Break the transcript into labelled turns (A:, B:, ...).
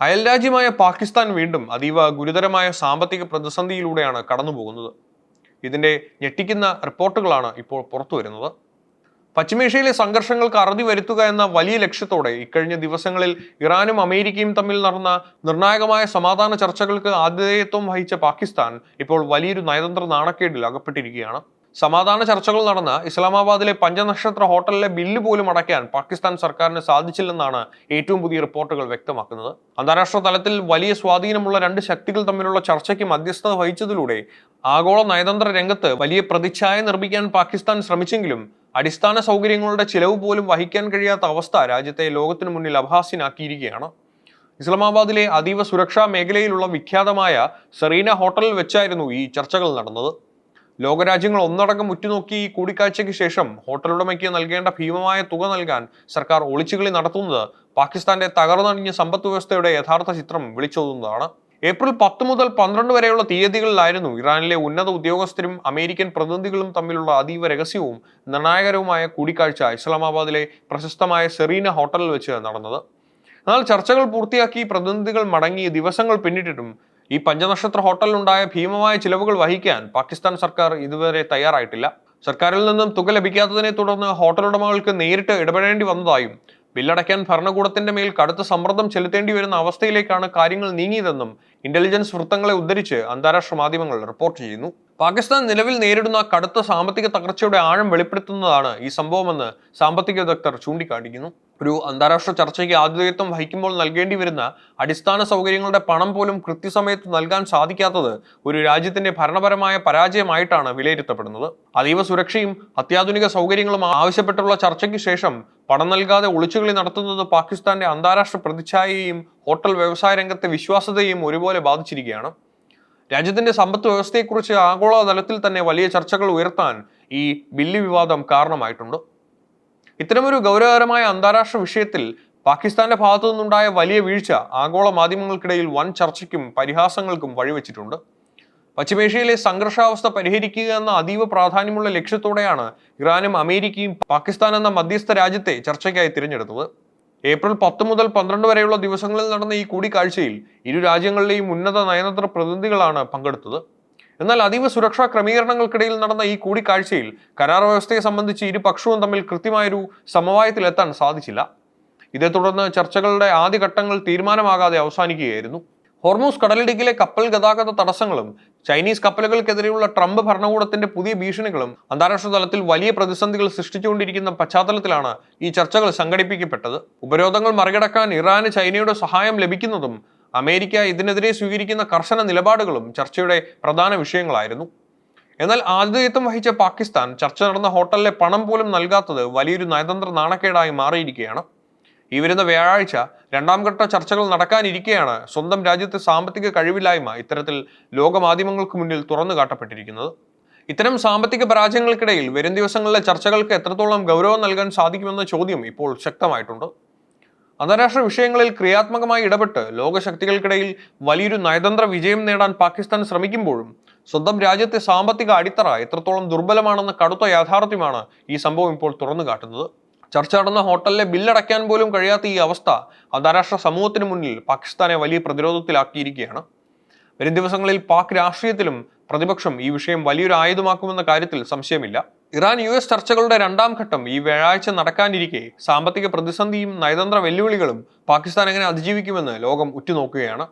A: അയൽരാജ്യമായ പാകിസ്ഥാൻ വീണ്ടും അതീവ ഗുരുതരമായ സാമ്പത്തിക പ്രതിസന്ധിയിലൂടെയാണ് കടന്നുപോകുന്നത്. ഇതിന്റെ ഞെട്ടിക്കുന്ന റിപ്പോർട്ടുകളാണ് ഇപ്പോൾ പുറത്തുവരുന്നത്. പശ്ചിമേഷ്യയിലെ സംഘർഷങ്ങൾക്ക് അറുതി വരുത്തുക എന്ന വലിയ ലക്ഷ്യത്തോടെ ഇക്കഴിഞ്ഞ ദിവസങ്ങളിൽ ഇറാനും അമേരിക്കയും തമ്മിൽ നടന്ന നിർണായകമായ സമാധാന ചർച്ചകൾക്ക് ആതിഥേയത്വം വഹിച്ച പാകിസ്ഥാൻ ഇപ്പോൾ വലിയൊരു നയതന്ത്ര നാണക്കേടിൽ അകപ്പെട്ടിരിക്കുകയാണ്. സമാധാന ചർച്ചകൾ നടന്ന ഇസ്ലാമാബാദിലെ പഞ്ചനക്ഷത്ര ഹോട്ടലിലെ ബില്ല് പോലും അടയ്ക്കാൻ പാകിസ്ഥാൻ സർക്കാരിന് സാധിച്ചില്ലെന്നാണ് ഏറ്റവും പുതിയ റിപ്പോർട്ടുകൾ വ്യക്തമാക്കുന്നത്. അന്താരാഷ്ട്ര തലത്തിൽ വലിയ സ്വാധീനമുള്ള രണ്ട് ശക്തികൾ തമ്മിലുള്ള ചർച്ചയ്ക്ക് മധ്യസ്ഥത വഹിച്ചതിലൂടെ ആഗോള നയതന്ത്ര രംഗത്ത് വലിയ പ്രതിച്ഛായ നിർമ്മിക്കാൻ പാകിസ്ഥാൻ ശ്രമിച്ചെങ്കിലും അടിസ്ഥാന സൗകര്യങ്ങളുടെ ചിലവ് പോലും വഹിക്കാൻ കഴിയാത്ത അവസ്ഥ രാജ്യത്തെ ലോകത്തിനു മുന്നിൽ അപഹാസ്യനാക്കിയിരിക്കുകയാണ്. ഇസ്ലാമാബാദിലെ അതീവ സുരക്ഷാ മേഖലയിലുള്ള വിഖ്യാതമായ സെറീന ഹോട്ടലിൽ വെച്ചായിരുന്നു ഈ ചർച്ചകൾ നടന്നത്. ലോകരാജ്യങ്ങൾ ഒന്നടങ്കം ഉറ്റുനോക്കി ഈ കൂടിക്കാഴ്ചയ്ക്ക് ശേഷം ഹോട്ടൽ ഉടമയ്ക്ക് നൽകേണ്ട ഭീമമായ തുക നൽകാൻ സർക്കാർ ഒളിച്ചുകളി നടത്തുന്നത് പാകിസ്ഥാന്റെ തകർന്നടിഞ്ഞ സമ്പദ് വ്യവസ്ഥയുടെ യഥാർത്ഥ ചിത്രം വിളിച്ചോതുന്നതാണ്. ഏപ്രിൽ 10 മുതൽ 12 വരെയുള്ള തീയതികളിലായിരുന്നു ഇറാനിലെ ഉന്നത ഉദ്യോഗസ്ഥരും അമേരിക്കൻ പ്രതിനിധികളും തമ്മിലുള്ള അതീവ രഹസ്യവും നിർണായകരവുമായ കൂടിക്കാഴ്ച ഇസ്ലാമാബാദിലെ പ്രശസ്തമായ സെറീന ഹോട്ടലിൽ വെച്ച് നടന്നത്. എന്നാൽ ചർച്ചകൾ പൂർത്തിയാക്കി പ്രതിനിധികൾ മടങ്ങി ദിവസങ്ങൾ പിന്നിട്ടിട്ടും ഈ പഞ്ചനക്ഷത്ര ഹോട്ടലിലുണ്ടായ ഭീമമായ ചിലവുകൾ വഹിക്കാൻ പാകിസ്ഥാൻ സർക്കാർ ഇതുവരെ തയ്യാറായിട്ടില്ല. സർക്കാരിൽ നിന്നും തുക ലഭിക്കാത്തതിനെ തുടർന്ന് ഹോട്ടൽ ഉടമകൾക്ക് നേരിട്ട് ഇടപെടേണ്ടി വന്നതായും ബില്ലടയ്ക്കാൻ ഭരണകൂടത്തിന്റെ മേൽ കടുത്ത സമ്മർദ്ദം ചെലുത്തേണ്ടി വരുന്ന അവസ്ഥയിലേക്കാണ് കാര്യങ്ങൾ നീങ്ങിയതെന്നും ഇന്റലിജൻസ് വൃത്തങ്ങളെ ഉദ്ധരിച്ച് അന്താരാഷ്ട്ര മാധ്യമങ്ങൾ റിപ്പോർട്ട് ചെയ്യുന്നു. പാകിസ്ഥാൻ നിലവിൽ നേരിടുന്ന കടുത്ത സാമ്പത്തിക തകർച്ചയുടെ ആഴം വെളിപ്പെടുത്തുന്നതാണ് ഈ സംഭവമെന്ന് സാമ്പത്തിക വിദഗ്ധർ ചൂണ്ടിക്കാണിക്കുന്നു. ഒരു അന്താരാഷ്ട്ര ചർച്ചയ്ക്ക് ആതിഥേയത്വം വഹിക്കുമ്പോൾ നൽകേണ്ടി വരുന്ന അടിസ്ഥാന സൗകര്യങ്ങളുടെ പണം പോലും കൃത്യസമയത്ത് നൽകാൻ സാധിക്കാത്തത് ഒരു രാജ്യത്തിന്റെ ഭരണപരമായ പരാജയമായിട്ടാണ് വിലയിരുത്തപ്പെടുന്നത്. അതീവ സുരക്ഷയും അത്യാധുനിക സൗകര്യങ്ങളും ആവശ്യപ്പെട്ടുള്ള ചർച്ചയ്ക്ക് ശേഷം പണം നൽകാതെ ഒളിച്ചുകളി നടത്തുന്നത് പാകിസ്ഥാന്റെ അന്താരാഷ്ട്ര പ്രതിച്ഛായയെയും ഹോട്ടൽ വ്യവസായ രംഗത്തെ വിശ്വാസ്യതയെയും ഒരുപോലെ ബാധിച്ചിരിക്കുകയാണ്. രാജ്യത്തിന്റെ സമ്പദ് വ്യവസ്ഥയെക്കുറിച്ച് ആഗോള തലത്തിൽ തന്നെ വലിയ ചർച്ചകൾ ഉയർത്താൻ ഈ ബില്ല് വിവാദം കാരണമായിട്ടുണ്ട്. ഇത്തരമൊരു ഗൗരവകരമായ അന്താരാഷ്ട്ര വിഷയത്തിൽ പാകിസ്ഥാന്റെ ഭാഗത്തു നിന്നുണ്ടായ വലിയ വീഴ്ച ആഗോള മാധ്യമങ്ങൾക്കിടയിൽ വൻ ചർച്ചയ്ക്കും പരിഹാസങ്ങൾക്കും വഴിവെച്ചിട്ടുണ്ട്. പശ്ചിമേഷ്യയിലെ സംഘർഷാവസ്ഥ പരിഹരിക്കുക എന്ന അതീവ പ്രാധാന്യമുള്ള ലക്ഷ്യത്തോടെയാണ് ഇറാനും അമേരിക്കയും പാകിസ്ഥാൻ എന്ന മധ്യസ്ഥ രാജ്യത്തെ ചർച്ചയ്ക്കായി തിരഞ്ഞെടുത്തത്. ഏപ്രിൽ 10 മുതൽ 12 വരെയുള്ള ദിവസങ്ങളിൽ നടന്ന ഈ കൂടിക്കാഴ്ചയിൽ ഇരു രാജ്യങ്ങളിലെയും ഉന്നത നയതന്ത്ര പ്രതിനിധികളാണ് പങ്കെടുത്തത്. എന്നാൽ അതീവ സുരക്ഷാ ക്രമീകരണങ്ങൾക്കിടയിൽ നടന്ന ഈ കൂടിക്കാഴ്ചയിൽ കരാർ വ്യവസ്ഥയെ സംബന്ധിച്ച് ഇരുപക്ഷവും തമ്മിൽ കൃത്യമായൊരു സമവായത്തിലെത്താൻ സാധിച്ചില്ല. ഇതേ തുടർന്ന് ചർച്ചകളുടെ ആദ്യഘട്ടങ്ങൾ തീരുമാനമാകാതെ അവസാനിക്കുകയായിരുന്നു. ഹോർമൂസ് കടലിടുക്കിലെ കപ്പൽ ഗതാഗത തടസ്സങ്ങളും ചൈനീസ് കപ്പലുകൾക്കെതിരെയുള്ള ട്രംപ് ഭരണകൂടത്തിന്റെ പുതിയ ഭീഷണികളും അന്താരാഷ്ട്ര തലത്തിൽ വലിയ പ്രതിസന്ധികൾ സൃഷ്ടിച്ചുകൊണ്ടിരിക്കുന്ന പശ്ചാത്തലത്തിലാണ് ഈ ചർച്ചകൾ സംഘടിപ്പിക്കപ്പെട്ടത്. ഉപരോധങ്ങൾ മറികടക്കാൻ ഇറാന് ചൈനയുടെ സഹായം ലഭിക്കുന്നതും അമേരിക്ക ഇതിനെതിരെ സ്വീകരിക്കുന്ന കർശന നിലപാടുകളും ചർച്ചയുടെ പ്രധാന വിഷയങ്ങളായിരുന്നു. എന്നാൽ ആതിഥേയത്വം വഹിച്ച പാകിസ്ഥാൻ ചർച്ച നടന്ന ഹോട്ടലിലെ പണം പോലും നൽകാത്തത് വലിയൊരു നയതന്ത്ര നാണക്കേടായി മാറിയിരിക്കുകയാണ്. ഈ വരുന്ന വ്യാഴാഴ്ച രണ്ടാം ഘട്ട ചർച്ചകൾ നടക്കാനിരിക്കെയാണ് സ്വന്തം രാജ്യത്തെ സാമ്പത്തിക കഴിവില്ലായ്മ ഇത്തരത്തിൽ ലോകമാധ്യമങ്ങൾക്ക് മുന്നിൽ തുറന്നു കാട്ടപ്പെട്ടിരിക്കുന്നത്. ഇത്തരം സാമ്പത്തിക പരാജയങ്ങൾക്കിടയിൽ വരും ദിവസങ്ങളിലെ ചർച്ചകൾക്ക് എത്രത്തോളം ഗൗരവം നൽകാൻ സാധിക്കുമെന്ന ചോദ്യം ഇപ്പോൾ ശക്തമായിട്ടുണ്ട്. അന്താരാഷ്ട്ര വിഷയങ്ങളിൽ ക്രിയാത്മകമായി ഇടപെട്ട് ലോകശക്തികൾക്കിടയിൽ വലിയൊരു നയതന്ത്ര വിജയം നേടാൻ പാകിസ്ഥാൻ ശ്രമിക്കുമ്പോഴും സ്വന്തം രാജ്യത്തെ സാമ്പത്തിക അടിത്തറ എത്രത്തോളം ദുർബലമാണെന്ന കടുത്ത യാഥാർത്ഥ്യമാണ് ഈ സംഭവം ഇപ്പോൾ തുറന്നു കാട്ടുന്നത്. ചർച്ച നടന്ന ഹോട്ടലിലെ ബില്ലടയ്ക്കാൻ പോലും കഴിയാത്ത ഈ അവസ്ഥ അന്താരാഷ്ട്ര സമൂഹത്തിന് മുന്നിൽ പാകിസ്ഥാനെ വലിയ പ്രതിരോധത്തിലാക്കിയിരിക്കുകയാണ്. വരും ദിവസങ്ങളിൽ പാക് രാഷ്ട്രീയത്തിലും പ്രതിപക്ഷം ഈ വിഷയം വലിയൊരു ആയുധമാക്കുമെന്ന കാര്യത്തിൽ സംശയമില്ല. ഇറാൻ US ചർച്ചകളുടെ രണ്ടാം ഘട്ടം ഈ വ്യാഴാഴ്ച നടക്കാനിരിക്കെ സാമ്പത്തിക പ്രതിസന്ധിയും നയതന്ത്ര വെല്ലുവിളികളും പാകിസ്ഥാൻ എങ്ങനെ അതിജീവിക്കുമെന്ന് ലോകം ഉറ്റുനോക്കുകയാണ്.